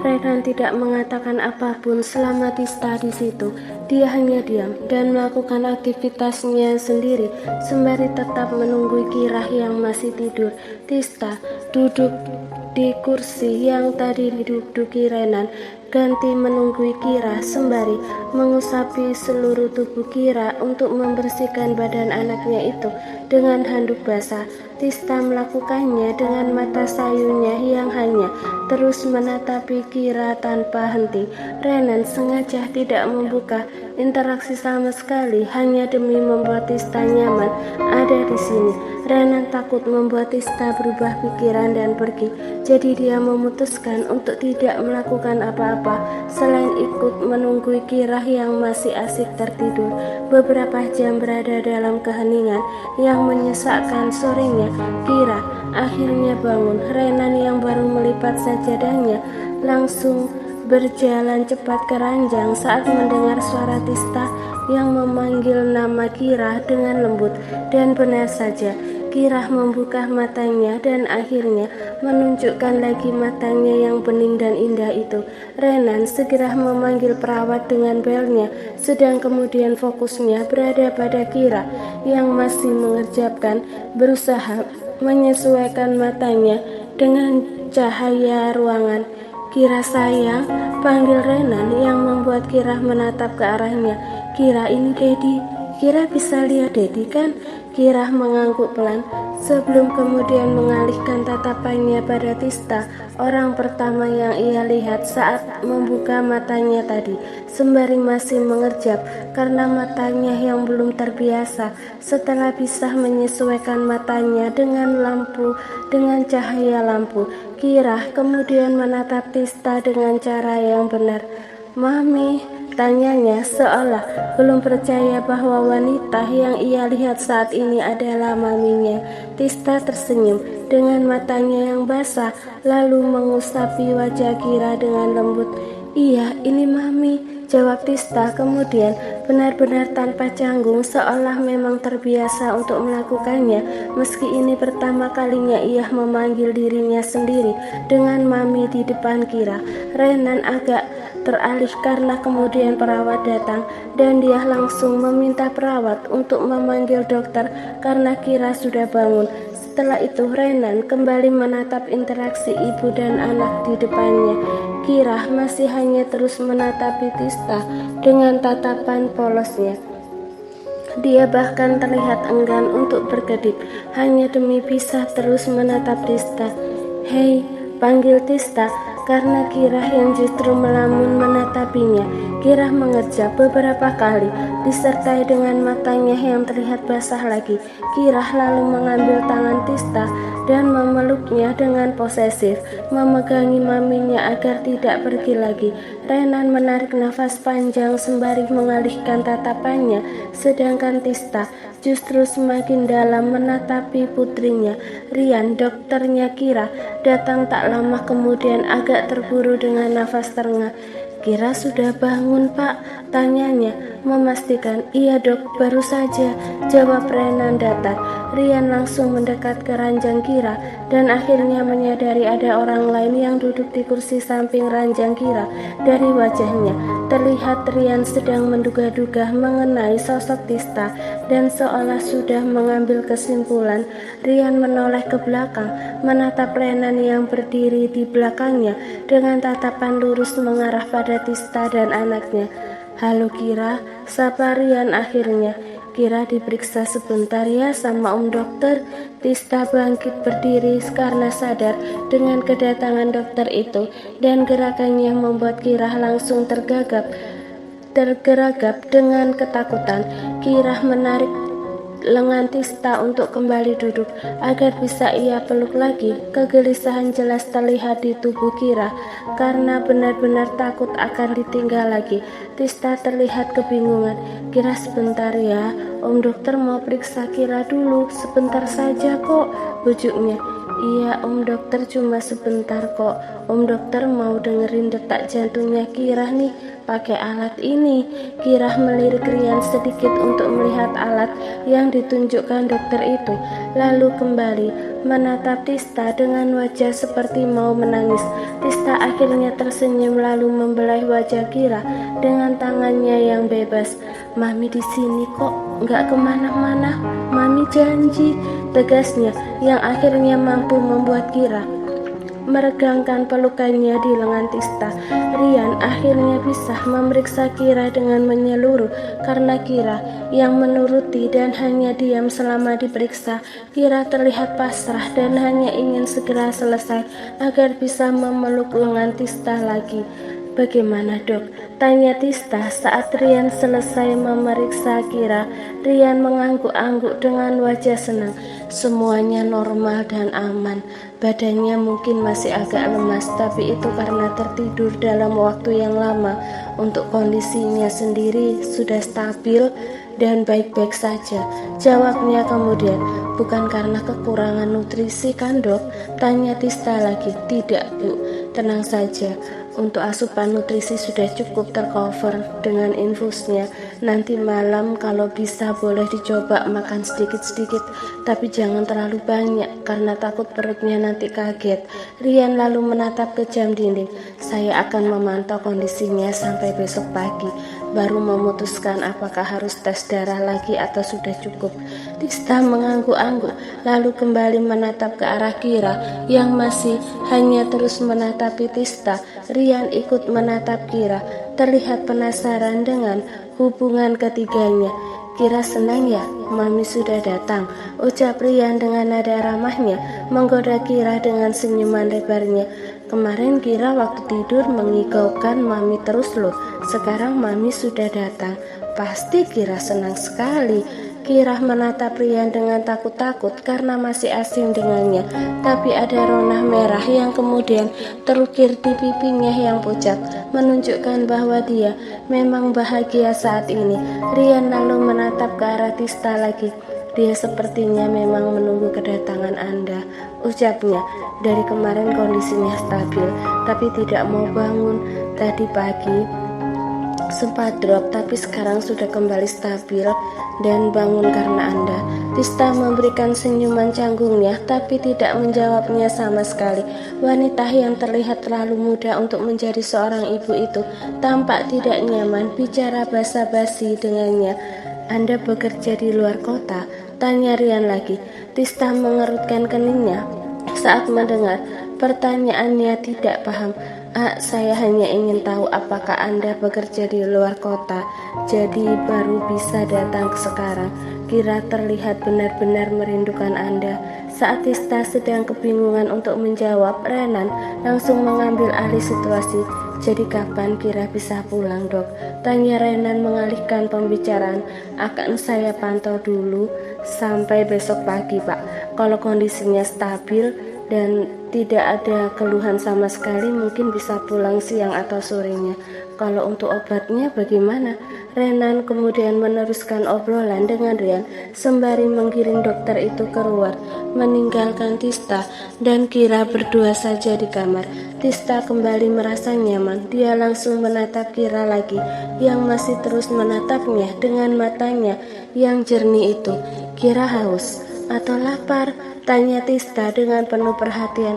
Renan tidak mengatakan apapun selama Tista di situ. Dia hanya diam dan melakukan aktivitasnya sendiri sembari tetap menunggu Kira yang masih tidur. Tista duduk di kursi yang tadi diduduki Renan, ganti menunggu Kira sembari mengusapi seluruh tubuh Kira untuk membersihkan badan anaknya itu dengan handuk basah. Tista melakukannya dengan mata sayunya yang hanya terus menatapi Kira tanpa henti. Renan sengaja tidak membuka interaksi sama sekali hanya demi membuat Tista nyaman ada di sini. Renan takut membuat Tista berubah pikiran dan pergi, jadi dia memutuskan untuk tidak melakukan apa-apa selain ikut menunggu Kira yang masih asik tertidur. Beberapa jam berada dalam keheningan yang menyesakkan. Sorenya Kira akhirnya bangun. Renan yang baru melipat sajadahnya langsung berjalan cepat ke ranjang saat mendengar suara Tista yang memanggil nama Kira dengan lembut. Dan benar saja, Kira membuka matanya dan akhirnya menunjukkan lagi matanya yang bening dan indah itu. Renan segera memanggil perawat dengan belnya, sedang kemudian fokusnya berada pada Kira yang masih mengerjapkan, berusaha menyesuaikan matanya dengan cahaya ruangan. Kira sayang, panggil Renan yang membuat Kira menatap ke arahnya. Kira, ini Dedi. Kira bisa lihat Dedi kan? Kira mengangguk pelan sebelum kemudian mengalihkan tatapannya pada Tista, orang pertama yang ia lihat saat membuka matanya tadi, sembari masih mengerjap karena matanya yang belum terbiasa. Setelah bisa menyesuaikan matanya dengan cahaya lampu, Kira kemudian menatap Tista dengan cara yang benar. Mami, tanyanya seolah belum percaya bahwa wanita yang ia lihat saat ini adalah maminya. Tista tersenyum dengan matanya yang basah, lalu mengusapi wajah Kira dengan lembut. Iya, ini mami, jawab Tista kemudian benar-benar tanpa canggung, seolah memang terbiasa untuk melakukannya. Meski ini pertama kalinya ia memanggil dirinya sendiri dengan mami di depan Kira. Renan agak teralih karena kemudian perawat datang dan dia langsung meminta perawat untuk memanggil dokter karena Kira sudah bangun. Setelah itu Renan kembali menatap interaksi ibu dan anak di depannya. Kira masih hanya terus menatapi Tista dengan tatapan polosnya. Dia bahkan terlihat enggan untuk berkedip hanya demi bisa terus menatap Tista. Hei, panggil Tista karena Kira yang justru melamun menatapinya. Kira mengerjap beberapa kali disertai dengan matanya yang terlihat basah lagi. Kira lalu mengambil tangan Tista dan memeluknya dengan posesif, memegangi maminya agar tidak pergi lagi. Renan menarik nafas panjang sembari mengalihkan tatapannya, sedangkan Tista justru semakin dalam menatapi putrinya. Rian, dokternya Kira, datang tak lama kemudian agak terburu dengan nafas terengah. Kira sudah bangun, Pak? Tanyanya, memastikan. Iya dok, baru saja, jawab Renan datar. Rian langsung mendekat ke ranjang Kira dan akhirnya menyadari ada orang lain yang duduk di kursi samping ranjang Kira. Dari wajahnya terlihat Rian sedang menduga-duga mengenai sosok Tista dan seolah sudah mengambil kesimpulan. Rian menoleh ke belakang, menatap Renan yang berdiri di belakangnya dengan tatapan lurus mengarah pada Tista dan anaknya. Halo Kira, sapa Rian akhirnya. Kira diperiksa sebentar ya sama dokter. Tista bangkit berdiri karena sadar dengan kedatangan dokter itu dan gerakannya membuat Kira langsung tergeragap dengan ketakutan. Kira menarik lengan Tista untuk kembali duduk agar bisa ia peluk lagi. Kegelisahan jelas terlihat di tubuh Kira karena benar-benar takut akan ditinggal lagi. Tista terlihat kebingungan. Kira sebentar ya, Om Dokter mau periksa Kira dulu. Sebentar saja kok, bujuknya. Iya Om Dokter, cuma sebentar kok. Om Dokter mau dengerin detak jantungnya Kirah nih pakai alat ini. Kirah melirik Rian sedikit untuk melihat alat yang ditunjukkan dokter itu, lalu kembali menatap Tista dengan wajah seperti mau menangis. Tista akhirnya tersenyum lalu membelai wajah Kirah dengan tangannya yang bebas. Mami di sini kok, nggak kemana-mana. Mami janji, tegasnya yang akhirnya mampu membuat Kirah meregangkan pelukannya di lengan Tista. Rian akhirnya bisa memeriksa Kirah dengan menyeluruh karena Kirah yang menuruti dan hanya diam selama diperiksa. Kirah terlihat pasrah dan hanya ingin segera selesai agar bisa memeluk lengan Tista lagi. Bagaimana dok? Tanya Tista saat Rian selesai memeriksa Kirah. Rian mengangguk-angguk dengan wajah senang. Semuanya normal dan aman. Badannya mungkin masih agak lemas, tapi itu karena tertidur dalam waktu yang lama. Untuk kondisinya sendiri sudah stabil dan baik-baik saja. Jawabnya kemudian. Bukan karena kekurangan nutrisi kan dok? Tanya Tista lagi. Tidak bu, tenang saja. Untuk asupan nutrisi sudah cukup tercover dengan infusnya. Nanti malam kalau bisa boleh dicoba makan sedikit-sedikit, tapi jangan terlalu banyak karena takut perutnya nanti kaget. Rian lalu menatap ke jam dinding. Saya akan memantau kondisinya sampai besok pagi, baru memutuskan apakah harus tes darah lagi atau sudah cukup. Tista mengangguk-angguk lalu kembali menatap ke arah Kirah yang masih hanya terus menatapi Tista. Rian ikut menatap Kirah, terlihat penasaran dengan hubungan ketiganya. Kirah senang ya, Mami sudah datang, ucap Rian dengan nada ramahnya, menggoda Kirah dengan senyuman lebarnya. Kemarin Kirah waktu tidur mengigaukan Mami terus loh, sekarang Mami sudah datang. Pasti Kirah senang sekali. Kirah menatap Rian dengan takut-takut karena masih asing dengannya, tapi ada ronah merah yang kemudian terukir di pipinya yang pucat, menunjukkan bahwa dia memang bahagia saat ini. Rian lalu menatap ke arah Tista lagi. Dia sepertinya memang menunggu kedatangan Anda, ucapnya. Dari kemarin kondisinya stabil, tapi tidak mau bangun. Tadi pagi sempat drop, tapi sekarang sudah kembali stabil dan bangun karena Anda. Tista memberikan senyuman canggungnya, tapi tidak menjawabnya sama sekali. Wanita yang terlihat terlalu muda untuk menjadi seorang ibu itu tampak tidak nyaman bicara basa-basi dengannya. Anda bekerja di luar kota? Tanya Rian lagi. Tista mengerutkan keningnya saat mendengar pertanyaannya, tidak paham. Saya hanya ingin tahu apakah Anda bekerja di luar kota, jadi baru bisa datang sekarang. Kira terlihat benar-benar merindukan Anda. Saat Tista sedang kebingungan untuk menjawab, Renan langsung mengambil alih situasi. Jadi kapan Kira bisa pulang dok? Tanya Renan mengalihkan pembicaraan. Akan saya pantau dulu sampai besok pagi pak. Kalau kondisinya stabil dan tidak ada keluhan sama sekali, mungkin bisa pulang siang atau sorenya. Kalau untuk obatnya bagaimana? Renan kemudian meneruskan obrolan dengan Rian sembari menggiring dokter itu keluar, meninggalkan Tista dan Kira berdua saja di kamar. Tista kembali merasa nyaman. Dia langsung menatap Kira lagi yang masih terus menatapnya dengan matanya yang jernih itu. Kira haus atau lapar? Tanya Tista dengan penuh perhatian.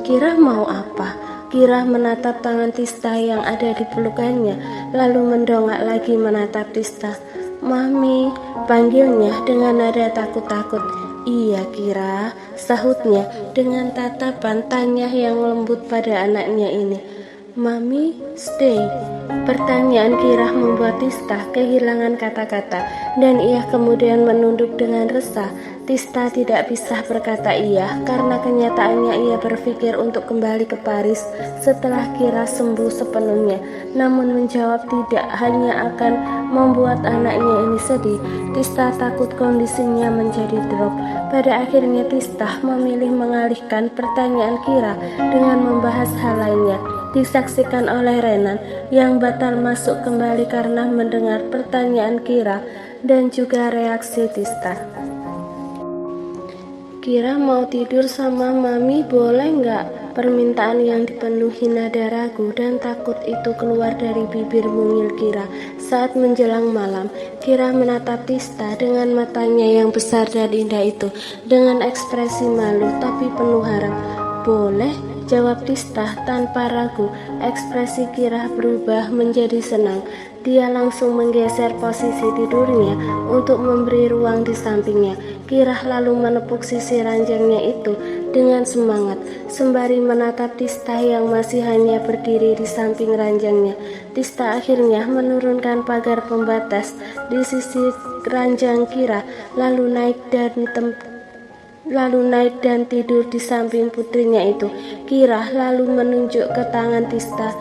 Kira mau apa? Kira menatap tangan Tista yang ada di pelukannya, lalu mendongak lagi menatap Tista. Mami, panggilnya dengan nada takut-takut. Iya Kira, sahutnya dengan tatapan tanya yang lembut pada anaknya ini. Mami, stay. Pertanyaan Kira membuat Tista kehilangan kata-kata dan ia kemudian menunduk dengan resah. Tista tidak bisa berkata iya karena kenyataannya ia berpikir untuk kembali ke Paris setelah Kira sembuh sepenuhnya. Namun menjawab tidak hanya akan membuat anaknya ini sedih. Tista takut kondisinya menjadi drop. Pada akhirnya Tista memilih mengalihkan pertanyaan Kira dengan membahas hal lainnya. Disaksikan oleh Renan yang batal masuk kembali karena mendengar pertanyaan Kira dan juga reaksi Tista. Kira mau tidur sama mami boleh nggak? Permintaan yang dipenuhi nada ragu dan takut itu keluar dari bibir mungil Kira. Saat menjelang malam, Kira menatap Tista dengan matanya yang besar dan indah itu, dengan ekspresi malu tapi penuh harap. Boleh, jawab Tista tanpa ragu. Ekspresi Kira berubah menjadi senang. Dia langsung menggeser posisi tidurnya untuk memberi ruang di sampingnya. Kira lalu menepuk sisi ranjangnya itu dengan semangat, sembari menatap Tista yang masih hanya berdiri di samping ranjangnya. Tista akhirnya menurunkan pagar pembatas di sisi ranjang Kira, lalu naik dan tidur di samping putrinya itu. Kira lalu menunjuk ke tangan Tista.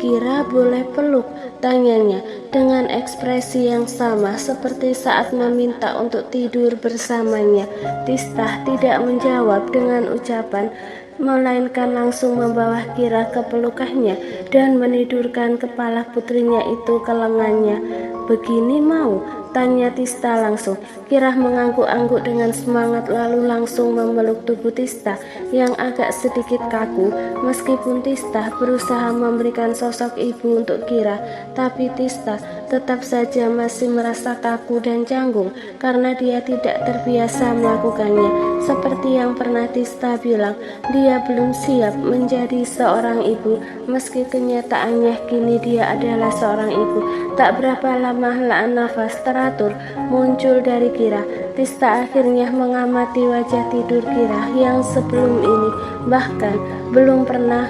Kira boleh peluk, tanyanya dengan ekspresi yang sama seperti saat meminta untuk tidur bersamanya. Tista tidak menjawab dengan ucapan, melainkan langsung membawa Kira ke pelukannya dan menidurkan kepala putrinya itu ke lengannya. Begini mau? Tanya Tista langsung. Kira mengangguk-angguk dengan semangat lalu langsung memeluk tubuh Tista yang agak sedikit kaku. Meskipun Tista berusaha memberikan sosok ibu untuk Kira, tapi Tista tetap saja masih merasa kaku dan canggung karena dia tidak terbiasa melakukannya. Seperti yang pernah Tista bilang, dia belum siap menjadi seorang ibu, meski kenyataannya kini dia adalah seorang ibu. Tak berapa lama helaan nafas teratur muncul dari Kira. Tista akhirnya mengamati wajah tidur Kira yang sebelum ini bahkan belum pernah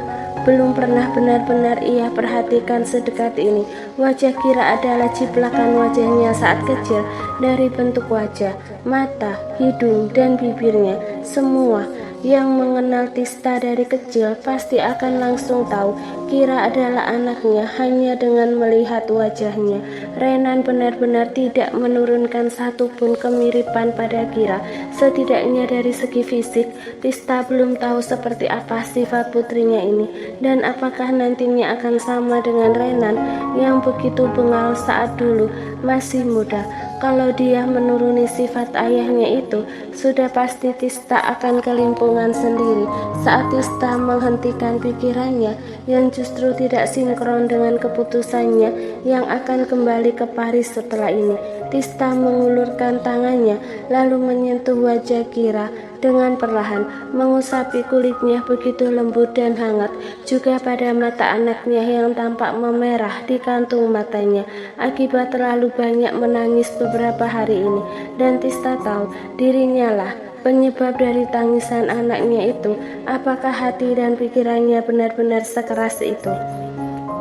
benar-benar ia perhatikan sedekat ini. Wajah Kira adalah ciplakan wajahnya saat kecil. Dari bentuk wajah, mata, hidung, dan bibirnya, semua yang mengenal Tista dari kecil pasti akan langsung tahu Kira adalah anaknya hanya dengan melihat wajahnya. Renan benar-benar tidak menurunkan satupun kemiripan pada Kira. Setidaknya dari segi fisik, Tista belum tahu seperti apa sifat putrinya ini dan apakah nantinya akan sama dengan Renan yang begitu bengal saat dulu masih muda. Kalau dia menuruni sifat ayahnya itu, sudah pasti Tista akan kelimpungan sendiri saat Tista menghentikan pikirannya yang justru tidak sinkron dengan keputusannya yang akan kembali ke Paris setelah ini. Tista mengulurkan tangannya lalu menyentuh wajah Kira dengan perlahan, mengusapi kulitnya begitu lembut dan hangat, juga pada mata anaknya yang tampak memerah di kantung matanya akibat terlalu banyak menangis beberapa hari ini. Dan Tista tahu dirinya lah penyebab dari tangisan anaknya itu. Apakah hati dan pikirannya benar-benar sekeras itu?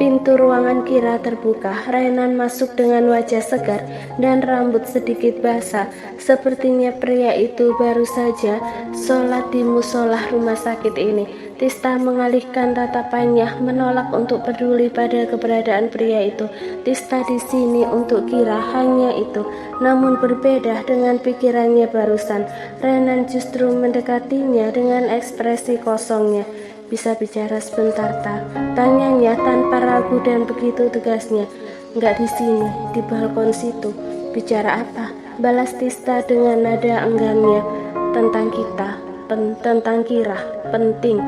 Pintu ruangan Kira terbuka. Renan masuk dengan wajah segar dan rambut sedikit basah. Sepertinya pria itu baru saja sholat di musola rumah sakit ini. Tista mengalihkan tatapannya, menolak untuk peduli pada keberadaan pria itu. Tista di sini untuk Kira, hanya itu. Namun berbeda dengan pikirannya barusan. Renan justru mendekatinya dengan ekspresi kosongnya. Bisa bicara sebentar, tak? Tanyanya tanpa ragu dan begitu tegasnya. Enggak di sini, di balkon situ. Bicara apa? Balas Tista dengan nada enggannya. Tentang kita, tentang Kira, penting.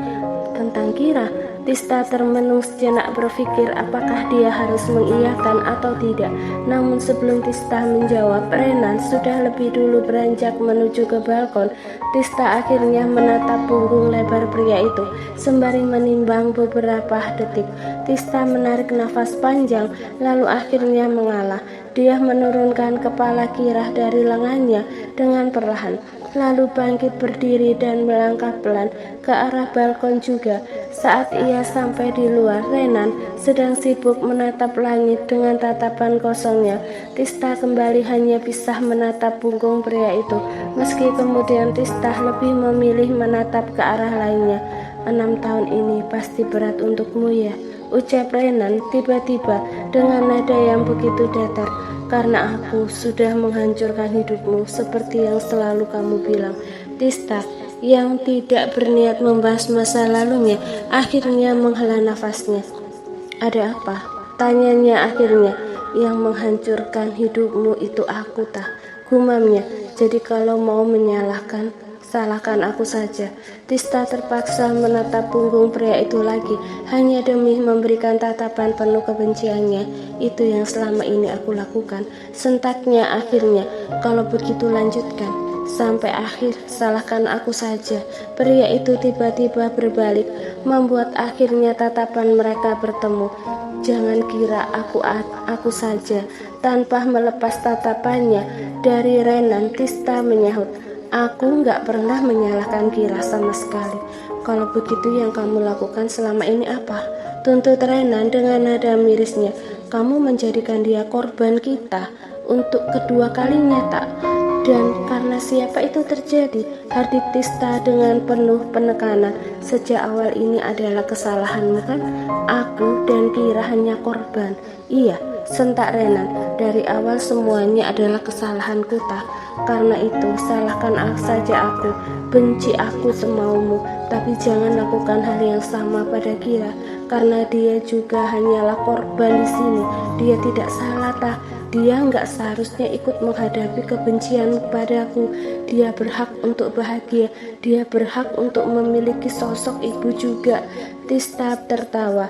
Tentang Kira? Tista termenung sejenak berpikir apakah dia harus mengiyakan atau tidak. Namun sebelum Tista menjawab, Renan sudah lebih dulu beranjak menuju ke balkon. Tista akhirnya menatap punggung lebar pria itu sembari menimbang beberapa detik. Tista menarik nafas panjang lalu akhirnya mengalah. Dia menurunkan kepala Kira dari lengannya dengan perlahan, lalu bangkit berdiri dan melangkah pelan ke arah balkon juga. Saat ia sampai di luar, Renan sedang sibuk menatap langit dengan tatapan kosongnya. Tista kembali hanya bisa menatap punggung pria itu, meski kemudian Tista lebih memilih menatap ke arah lainnya. 6 tahun ini pasti berat untukmu ya, ucap Renan tiba-tiba dengan nada yang begitu datar. Karena aku sudah menghancurkan hidupmu seperti yang selalu kamu bilang. Tista yang tidak berniat membahas masa lalunya akhirnya menghela nafasnya. Ada apa? Tanyanya akhirnya. Yang menghancurkan hidupmu itu aku, tah, gumamnya. Jadi kalau mau menyalahkan, salahkan aku saja. Tista terpaksa menatap punggung pria itu lagi, hanya demi memberikan tatapan penuh kebenciannya. Itu yang selama ini aku lakukan. Sentaknya akhirnya, kalau begitu lanjutkan. Sampai akhir, salahkan aku saja. Pria itu tiba-tiba berbalik, membuat akhirnya tatapan mereka bertemu. Jangan kira aku saja. Tanpa melepas tatapannya dari Renan, Tista menyahut, aku nggak pernah menyalahkan Kira sama sekali. Kalau begitu yang kamu lakukan selama ini apa? Tuntut Renan dengan nada mirisnya. Kamu menjadikan dia korban kita untuk kedua kalinya, tak? Dan karena siapa itu terjadi? Hardik Tista dengan penuh penekanan. Sejak awal ini adalah kesalahanmu kan? Aku dan Kira hanya korban. Iya, sentak Renan. Dari awal semuanya adalah kesalahanku, tak? Karena itu salahkan saja aku. Benci aku semaumu. Tapi jangan lakukan hal yang sama pada Kira. Karena dia juga hanyalah korban di sini. Dia tidak salah, tak? Dia nggak seharusnya ikut menghadapi kebencian padaku. Dia berhak untuk bahagia. Dia berhak untuk memiliki sosok ibu juga. Tista tertawa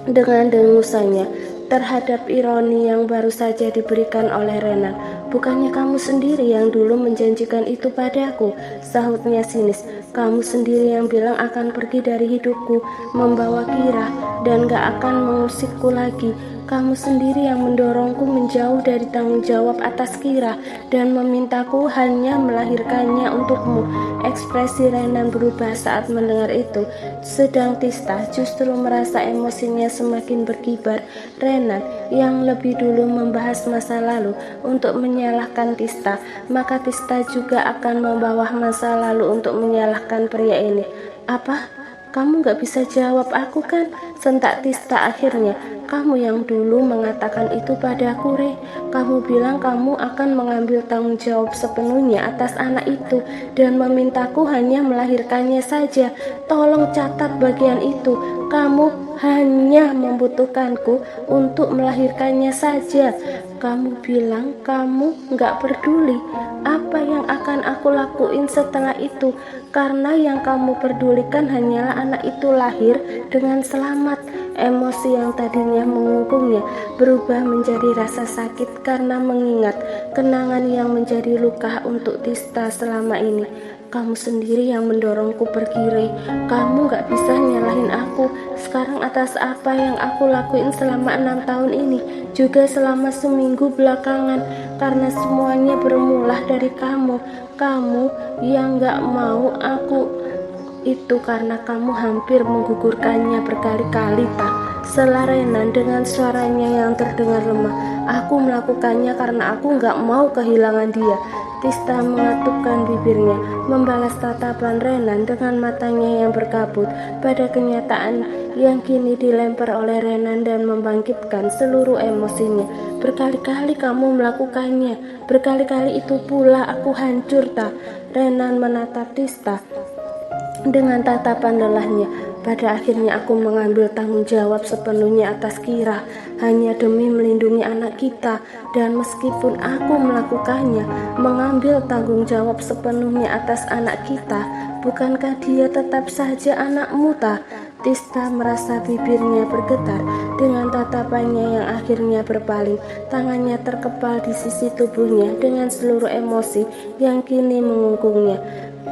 dengan dengusannya terhadap ironi yang baru saja diberikan oleh Renan. Bukannya kamu sendiri yang dulu menjanjikan itu padaku, sahutnya sinis. Kamu sendiri yang bilang akan pergi dari hidupku, membawa Kira, dan gak akan mengusikku lagi. Kamu sendiri yang mendorongku menjauh dari tanggung jawab atas Kira dan memintaku hanya melahirkannya untukmu. Ekspresi Renan berubah saat mendengar itu, sedang Tista justru merasa emosinya semakin berkibar. Renan yang lebih dulu membahas masa lalu untuk menyalahkan Tista, maka Tista juga akan membawa masa lalu untuk menyalahkan pria ini. Apa? Kamu gak bisa jawab aku kan? Sentak Tista akhirnya. Kamu yang dulu mengatakan itu padaku, Re. Kamu bilang kamu akan mengambil tanggung jawab sepenuhnya atas anak itu dan memintaku hanya melahirkannya saja. Tolong catat bagian itu. Kamu hanya membutuhkanku untuk melahirkannya saja. Kamu bilang kamu gak peduli apa yang akan aku lakuin setelah itu, karena yang kamu pedulikan hanyalah anak itu lahir dengan selamat. Emosi yang tadinya mengungkungnya berubah menjadi rasa sakit karena mengingat kenangan yang menjadi luka untuk Tista selama ini. Kamu sendiri yang mendorongku pergi, Re. Kamu gak bisa nyalahin aku sekarang atas apa yang aku lakuin selama 6 tahun ini, juga selama seminggu belakangan, karena semuanya bermula dari kamu. Kamu yang gak mau aku itu karena kamu hampir menggugurkannya berkali-kali, tak? Sela Renan dengan suaranya yang terdengar lemah. Aku melakukannya karena aku gak mau kehilangan dia. Tista mengatupkan bibirnya, membalas tatapan Renan dengan matanya yang berkabut pada kenyataan yang kini dilempar oleh Renan dan membangkitkan seluruh emosinya. Berkali-kali kamu melakukannya, berkali-kali itu pula aku hancur, tak? Renan menatap Tista dengan tatapan lelahnya. Pada akhirnya aku mengambil tanggung jawab sepenuhnya atas Kira hanya demi melindungi anak kita, dan meskipun aku melakukannya, mengambil tanggung jawab sepenuhnya atas anak kita, bukankah dia tetap saja anakmu, tak? Tista merasa bibirnya bergetar dengan tatapannya yang akhirnya berpaling. Tangannya terkepal di sisi tubuhnya dengan seluruh emosi yang kini mengungkungnya.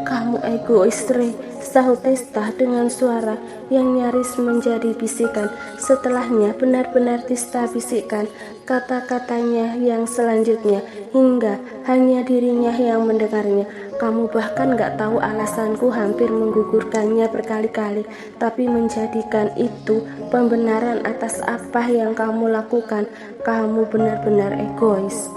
Kamu egois, Re, sahut Tista dengan suara yang nyaris menjadi bisikan. Setelahnya benar-benar Tista bisikkan kata-katanya yang selanjutnya hingga hanya dirinya yang mendengarnya. Kamu bahkan gak tahu alasanku hampir menggugurkannya berkali-kali, tapi menjadikan itu pembenaran atas apa yang kamu lakukan. Kamu benar-benar egois.